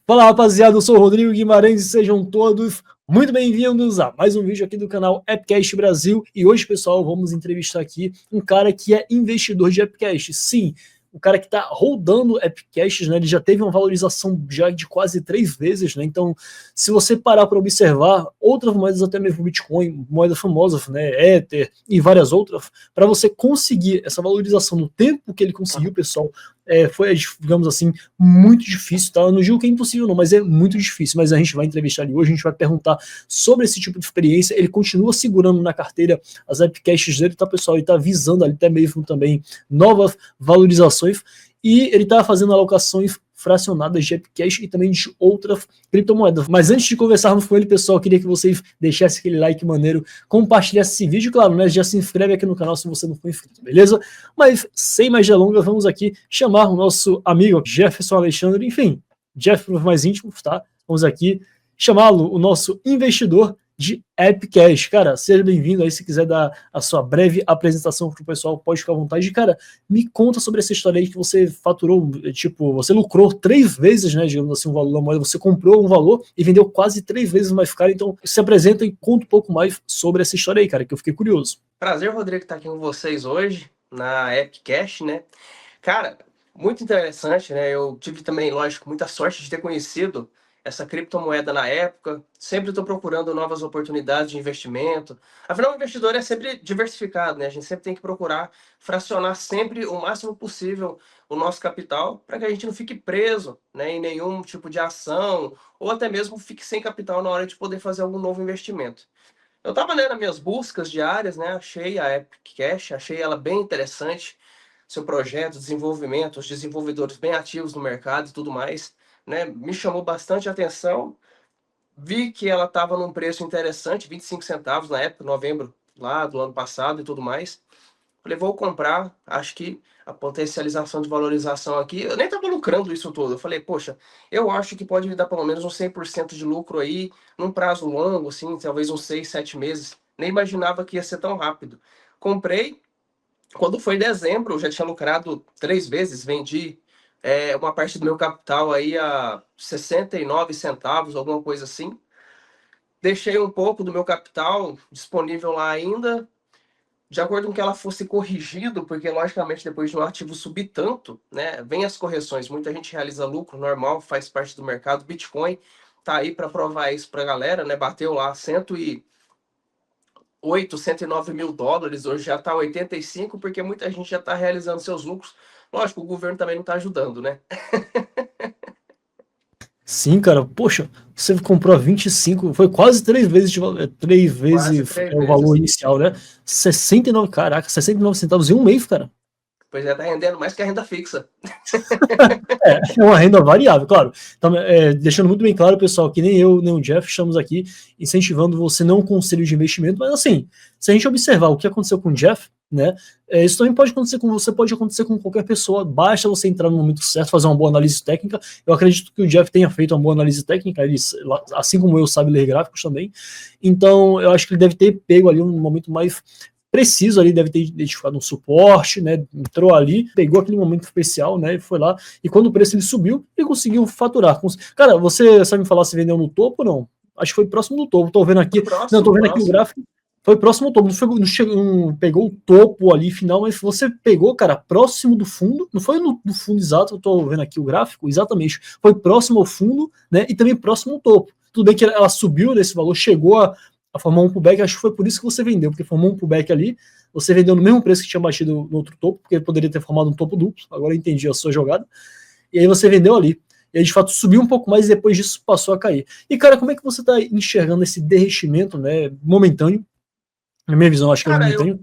Fala rapaziada, eu sou o Rodrigo Guimarães e sejam todos muito bem-vindos a mais um vídeo aqui do canal Appcast Brasil. E hoje, pessoal, vamos entrevistar aqui um cara que é investidor de Appcast. Sim, o cara que está rodando Appcasts, né? Ele já teve uma valorização já de quase 3 vezes, né? Então, se você parar para observar outras moedas, até mesmo Bitcoin, moedas famosas, né? Ether e várias outras, para você conseguir essa valorização no tempo que ele conseguiu, pessoal, foi, digamos assim, muito difícil, tá? Eu não digo que é impossível, não, mas é muito difícil. Mas a gente vai entrevistar ele hoje, a gente vai perguntar sobre esse tipo de experiência. Ele continua segurando na carteira as Appcasts dele, tá, pessoal? Ele tá visando ali até mesmo também novas valorizações e ele tá fazendo alocações fracionadas de Appcash e também de outras criptomoedas. Mas antes de conversarmos com ele, pessoal, eu queria que vocês deixassem aquele like maneiro, compartilhassem esse vídeo, claro, né? Já se inscreve aqui no canal se você não for inscrito, beleza? Mas sem mais delongas, vamos aqui chamar o nosso amigo Jefferson Alexandre, enfim, Jeff para os mais íntimos, tá? Vamos aqui chamá-lo, o nosso investidor de Appcash. Cara, seja bem-vindo aí, se quiser dar a sua breve apresentação pro pessoal, pode ficar à vontade. Cara, me conta sobre essa história aí que você faturou, tipo, você lucrou 3 vezes, né, digamos assim, o valor da moeda, você comprou um valor e vendeu quase 3 vezes mais caro, então se apresenta e conta um pouco mais sobre essa história aí, cara, que eu fiquei curioso. Prazer, Rodrigo, estar aqui com vocês hoje na Appcash, né? Cara, muito interessante, né? Eu tive também, lógico, muita sorte de ter conhecido essa criptomoeda na época. Sempre estou procurando novas oportunidades de investimento. Afinal, o investidor é sempre diversificado, né? A gente sempre tem que procurar fracionar sempre o máximo possível o nosso capital para que a gente não fique preso, né, em nenhum tipo de ação ou até mesmo fique sem capital na hora de poder fazer algum novo investimento. Eu estava, né, nas minhas buscas diárias, né, achei a Epic Cash, achei ela bem interessante, seu projeto, desenvolvimento, os desenvolvedores bem ativos no mercado e tudo mais, né, me chamou bastante a atenção. Vi que ela estava num preço interessante, 25 centavos na época, novembro lá do ano passado e tudo mais. Falei, vou comprar, acho que a potencialização de valorização aqui, eu nem estava lucrando isso tudo. Eu falei, poxa, eu acho que pode me dar pelo menos uns 100% de lucro aí, num prazo longo, assim, talvez uns 6, 7 meses. Nem imaginava que ia ser tão rápido. Comprei, quando foi dezembro, eu já tinha lucrado 3 vezes, vendi uma parte do meu capital aí a 69 centavos, alguma coisa assim. Deixei um pouco do meu capital disponível lá ainda, de acordo com que ela fosse corrigido, porque logicamente depois de um ativo subir tanto, né, vem as correções, muita gente realiza lucro normal, faz parte do mercado. Bitcoin tá aí para provar isso para a galera, né, bateu lá 108, 109 mil dólares, hoje já tá 85, porque muita gente já tá realizando seus lucros. Lógico, o governo também não tá ajudando, né? Sim, cara, poxa, você comprou a 25, foi quase 3 vezes, 3 Quase vezes 3 o valor vezes. inicial, né? 69, caraca, 69 centavos em um mês, cara. Pois é, tá rendendo mais que a renda fixa. É uma renda variável, claro. Então, deixando muito bem claro, pessoal, que nem eu, nem o Jeff estamos aqui incentivando você não um conselho de investimento, mas assim, se a gente observar o que aconteceu com o Jeff, né, isso também pode acontecer com você, pode acontecer com qualquer pessoa, basta você entrar no momento certo, fazer uma boa análise técnica. Eu acredito que o Jeff tenha feito uma boa análise técnica, ele, assim como eu, sabe ler gráficos também, então eu acho que ele deve ter pego ali um momento mais preciso ali, deve ter identificado um suporte, né? Entrou ali, pegou aquele momento especial, né? E foi lá. E quando o preço ele subiu, ele conseguiu faturar. Cara, você sabe me falar se vendeu no topo ou não? Acho que foi próximo do topo. Tô vendo aqui. Foi Não, tô próximo, vendo aqui o próximo. gráfico. Foi próximo ao topo. Não, não, chegou, não pegou o topo ali final, mas você pegou, cara, próximo do fundo. Não foi no fundo exato, eu tô vendo aqui o gráfico, exatamente. Foi próximo ao fundo, né? E também próximo ao topo. Tudo bem que ela subiu nesse valor, chegou a formar um pullback, acho que foi por isso que você vendeu, porque formou um pullback ali, você vendeu no mesmo preço que tinha batido no outro topo, porque poderia ter formado um topo duplo, agora eu entendi a sua jogada, e aí você vendeu ali. E aí, de fato, subiu um pouco mais e depois disso passou a cair. E, cara, como é que você está enxergando esse derretimento, né, momentâneo, na minha visão, acho que é Cara, momentâneo,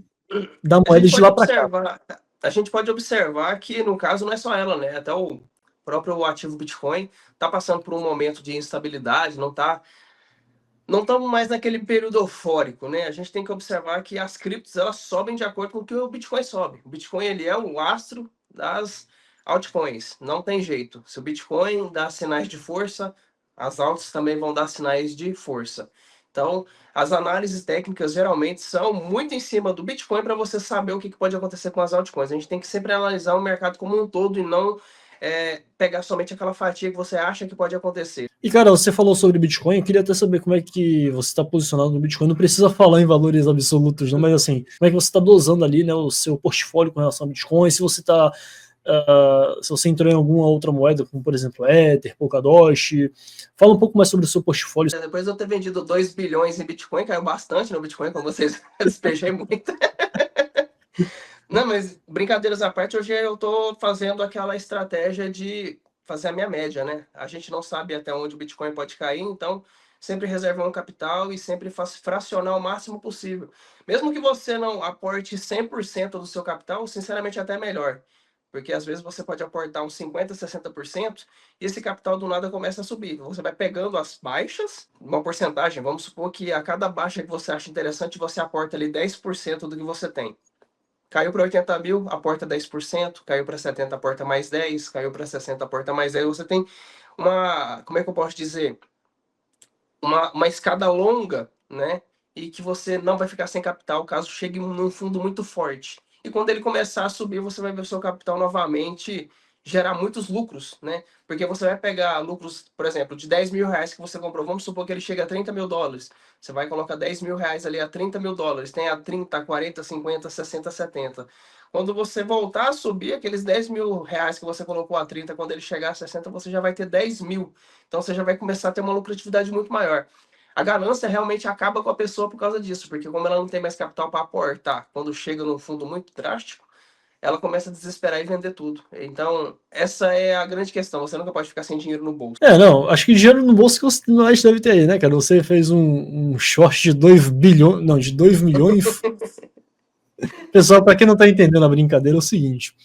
da a moeda gente de pode lá para cá? observar, a gente pode observar que no caso não é só ela, né? Até o próprio ativo Bitcoin está passando por um momento de instabilidade, não estamos mais naquele período eufórico, né? A gente tem que observar que as criptos elas sobem de acordo com o que o Bitcoin sobe. O Bitcoin ele é o astro das altcoins, não tem jeito. Se o Bitcoin dá sinais de força, as altas também vão dar sinais de força. Então, as análises técnicas geralmente são muito em cima do Bitcoin para você saber o que pode acontecer com as altcoins. A gente tem que sempre analisar o mercado como um todo e não pegar somente aquela fatia que você acha que pode acontecer. E, cara, você falou sobre Bitcoin, eu queria até saber como é que você está posicionado no Bitcoin. Não precisa falar em valores absolutos, não, mas assim, como é que você está dosando ali, né, o seu portfólio com relação ao Bitcoin, se você está se você entrou em alguma outra moeda, como por exemplo Ether, Polkadot, fala um pouco mais sobre o seu portfólio. Depois de eu ter vendido 2 bilhões em Bitcoin, caiu bastante no Bitcoin, como vocês despejei muito. Não, mas brincadeiras à parte, hoje eu estou fazendo aquela estratégia de fazer a minha média, né? A gente não sabe até onde o Bitcoin pode cair, então sempre reservar um capital e sempre fracionar o máximo possível. Mesmo que você não aporte 100% do seu capital, sinceramente até melhor. Porque às vezes você pode aportar uns 50%, 60% e esse capital do nada começa a subir. Você vai pegando as baixas, uma porcentagem, vamos supor que a cada baixa que você acha interessante, você aporta ali 10% do que você tem. Caiu para 80 mil, aporta 10%, caiu para 70, aporta mais 10, caiu para 60, aporta mais 10. Você tem uma, como é que eu posso dizer? Uma escada longa, né? E que você não vai ficar sem capital caso chegue num fundo muito forte. E quando ele começar a subir, você vai ver o seu capital novamente gerar muitos lucros, né? Porque você vai pegar lucros, por exemplo, de 10 mil reais que você comprou, vamos supor que ele chega a 30 mil dólares. Você vai colocar 10 mil reais ali a 30 mil dólares, tem a 30, 40, 50, 60, 70. Quando você voltar a subir, aqueles 10 mil reais que você colocou a 30, quando ele chegar a 60, você já vai ter 10 mil. Então você já vai começar a ter uma lucratividade muito maior. A ganância realmente acaba com a pessoa por causa disso, porque como ela não tem mais capital para aportar, quando chega num fundo muito drástico, ela começa a desesperar e vender tudo. Então, essa é a grande questão. Você nunca pode ficar sem dinheiro no bolso. Não, acho que dinheiro no bolso que você mais deve ter aí, né, cara? Você fez um short de 2 bilhões, não, de 2 milhões. Pessoal, para quem não tá entendendo a brincadeira, é o seguinte: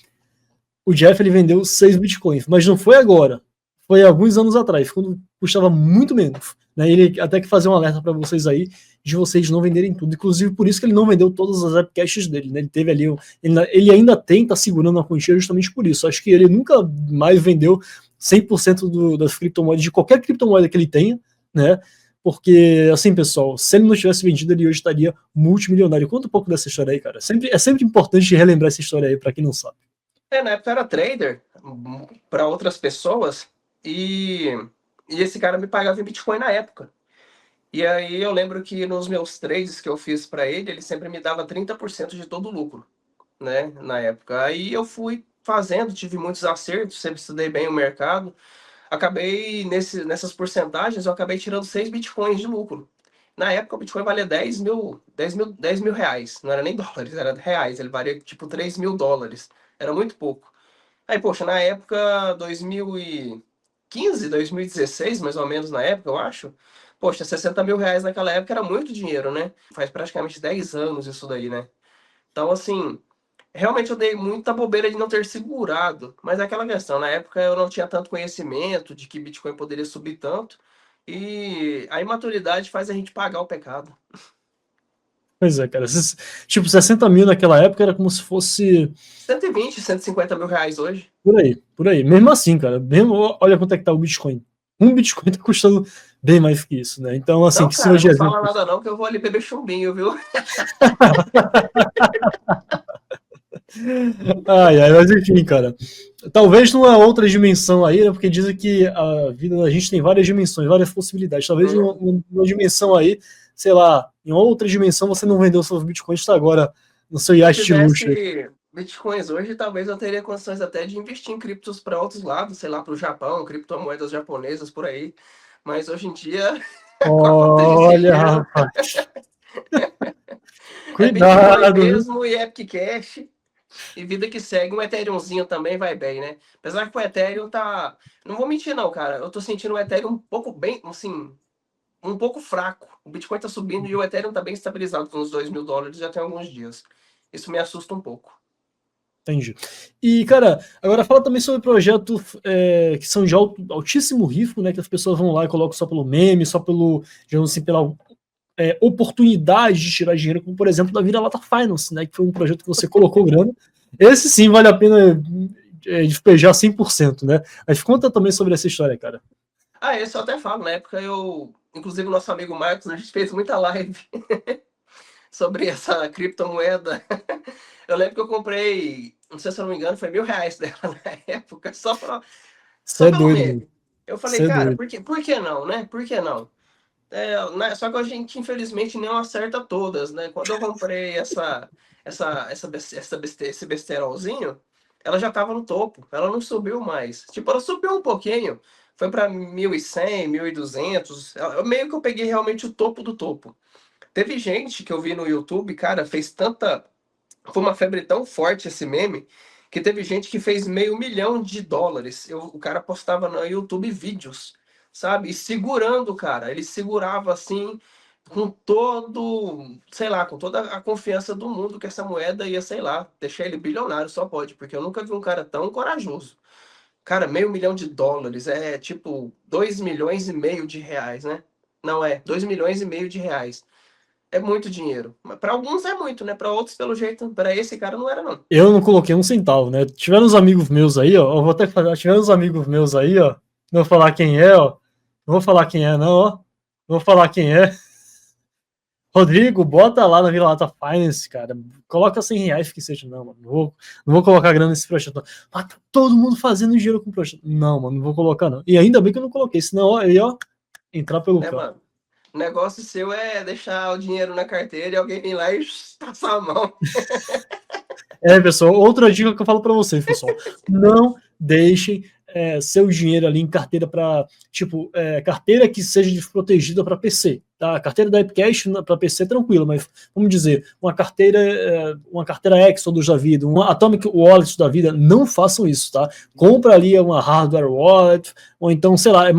o Jeff ele vendeu 6 bitcoins, mas não foi agora. Foi alguns anos atrás, quando custava muito menos. Né? Ele até que fazer um alerta para vocês aí de vocês não venderem tudo. Inclusive, por isso que ele não vendeu todas as appcaches dele. Né? Ele teve ali. Ele ainda tem, tá segurando a quantia justamente por isso. Acho que ele nunca mais vendeu 100% das criptomoedas, de qualquer criptomoeda que ele tenha, né? Porque, assim, pessoal, se ele não tivesse vendido, ele hoje estaria multimilionário. Conta um pouco dessa história aí, cara. É sempre importante relembrar essa história aí, para quem não sabe. Na época eu era trader para outras pessoas e esse cara me pagava em Bitcoin na época. E aí eu lembro que nos meus trades que eu fiz para ele sempre me dava 30% de todo o lucro, né, na época. Aí eu fui fazendo, tive muitos acertos, sempre estudei bem o mercado. Acabei nessas porcentagens, eu acabei tirando 6 bitcoins de lucro. Na época o Bitcoin valia 10 mil reais. Não era nem dólares, era reais. Ele valia tipo 3 mil dólares. Era muito pouco. Aí, poxa, na época, 2015, 2016, mais ou menos na época, eu acho. Poxa, 60 mil reais naquela época era muito dinheiro, né? Faz praticamente 10 anos isso daí, né? Então, assim, realmente eu dei muita bobeira de não ter segurado. Mas é aquela questão, na época eu não tinha tanto conhecimento de que Bitcoin poderia subir tanto. E a imaturidade faz a gente pagar o pecado. Pois é, cara. Tipo, 60 mil naquela época era como se fosse 120, 150 mil reais hoje. por aí, por aí. Mesmo assim, cara, mesmo, olha quanto é que tá o Bitcoin. Um Bitcoin tá custando bem mais que isso, né? Então, assim, Não, que sirva cara, de não fala exemplo. nada não, que eu vou ali beber chumbinho, viu? Ai, ai, mas enfim, cara. Talvez numa outra dimensão aí, né? Porque dizem que a vida da gente tem várias dimensões, várias possibilidades. Talvez em uma dimensão aí, sei lá, em outra dimensão você não vendeu seus bitcoins, está agora no seu Se eu iate de luxo. tivesse bitcoins hoje, talvez eu teria condições até de investir em criptos para outros lados, sei lá, para o Japão, criptomoedas japonesas por aí. Mas hoje em dia, com a falta de Olha, dinheiro, rapaz. é Bitcoin Cuidado, viu? mesmo e Epic Cash. E vida que segue, um Ethereumzinho também vai bem, né? Apesar que o Ethereum tá. Não vou mentir, não, cara. Eu tô sentindo o Ethereum um pouco bem, assim, um pouco fraco. O Bitcoin tá subindo e o Ethereum tá bem estabilizado com uns 2 mil dólares já tem alguns dias. Isso me assusta um pouco. Entendi. E, cara, agora fala também sobre projetos que são de altíssimo risco, né? Que as pessoas vão lá e colocam só pelo meme, só pelo, digamos assim, pela oportunidade de tirar dinheiro, como por exemplo da Vira-Lata Finance, né? Que foi um projeto que você colocou grana. Esse sim vale a pena despejar 100%, né? Mas conta também sobre essa história, cara. Ah, esse eu até falo, na época eu. Inclusive, o nosso amigo Marcos, a gente fez muita live sobre essa criptomoeda. Eu lembro que eu comprei não sei se eu não me engano, foi R$ 1.000 dela na época, Você só é pelo doido, meme. mano. Eu falei, Você é cara, doido. por que não, né? Por que não? Só que a gente, infelizmente, não acerta todas, né? Quando eu comprei esse besterolzinho, ela já tava no topo, ela não subiu mais. Tipo, ela subiu um pouquinho, foi para 1.100, 1.200. Meio que eu peguei realmente o topo do topo. Teve gente que eu vi no YouTube, cara, fez tanta. Foi uma febre tão forte esse meme que teve gente que fez $500.000. O cara postava no YouTube vídeos, sabe? E segurando, cara. Ele segurava assim, com todo, sei lá, com toda a confiança do mundo que essa moeda ia, sei lá, deixar ele bilionário, só pode, porque eu nunca vi um cara tão corajoso. Cara, $500.000 é tipo 2,5 milhões de reais, né? Não é, 2,5 milhões de reais. É muito dinheiro. Mas para alguns é muito, né? Para outros, pelo jeito, para esse cara não era, não. Eu não coloquei um centavo, né? Tiveram uns amigos meus aí, ó. Eu vou até falar, tiveram uns amigos meus aí, ó. Não vou falar quem é, ó. Não vou falar quem é, não, ó. Não vou falar quem é. Rodrigo, bota lá na Vila Lata Finance, cara. Coloca R$ 100 que seja. Não, mano. Não vou colocar grana nesse projeto. Ah, tá todo mundo fazendo dinheiro com o projeto. Não, mano, não vou colocar, não. E ainda bem que eu não coloquei, senão ó, eu ia entrar pelo Né, cano. mano? O negócio seu é deixar o dinheiro na carteira e alguém vir lá e passar a mão. É, pessoal, outra dica que eu falo para vocês, pessoal, não deixem seu dinheiro ali em carteira para, tipo, carteira que seja desprotegida para PC, tá? A carteira da Epcash para PC é tranquila, mas vamos dizer, uma carteira Exodus da vida, uma Atomic Wallet da vida, não façam isso, tá? Compra ali uma hardware wallet, ou então, sei lá, é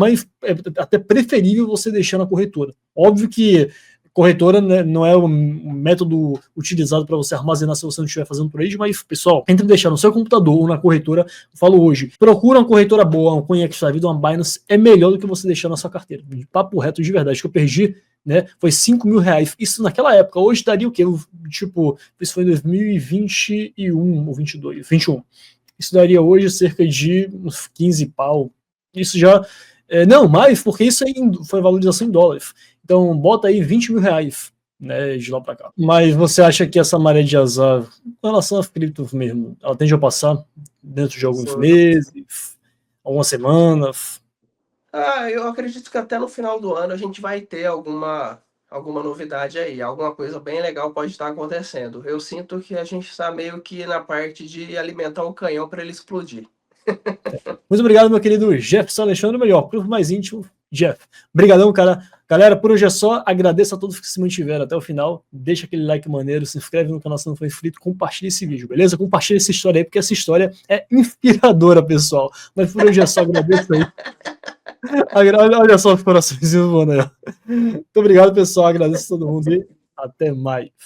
até preferível você deixar na corretora. Óbvio que corretora, né, não é o método utilizado para você armazenar se você não estiver fazendo trade, mas, pessoal, entre deixar no seu computador ou na corretora, eu falo hoje, procura uma corretora boa, um CoinEx da vida, uma Binance, é melhor do que você deixar na sua carteira. De papo reto de verdade, que eu perdi, né, foi R$ 5.000. Isso naquela época, hoje daria o quê? Tipo, isso foi em 2021 ou 22, 21. Isso daria hoje cerca de uns 15 pau. Isso já. Não, mais, porque isso aí foi valorização em dólares. Então, bota aí R$ 20.000, né, de lá para cá. Mas você acha que essa maré de azar, com relação às criptos mesmo, ela tende a passar dentro de alguns Sim. meses, algumas semanas? Eu acredito que até no final do ano a gente vai ter alguma novidade aí. Alguma coisa bem legal pode estar acontecendo. Eu sinto que a gente está meio que na parte de alimentar o canhão para ele explodir. Muito obrigado, meu querido Jefferson Alexandre, melhor, primo mais íntimo, Jeff. Obrigadão, cara. Galera, por hoje é só. Agradeço a todos que se mantiveram até o final. Deixa aquele like maneiro, se inscreve no canal se não for inscrito, compartilha esse vídeo, beleza? Compartilha essa história aí, porque essa história é inspiradora, pessoal. Mas por hoje é só, agradeço aí. Olha só os coraçõezinhos, mano. Muito obrigado, pessoal. Agradeço a todo mundo e até mais.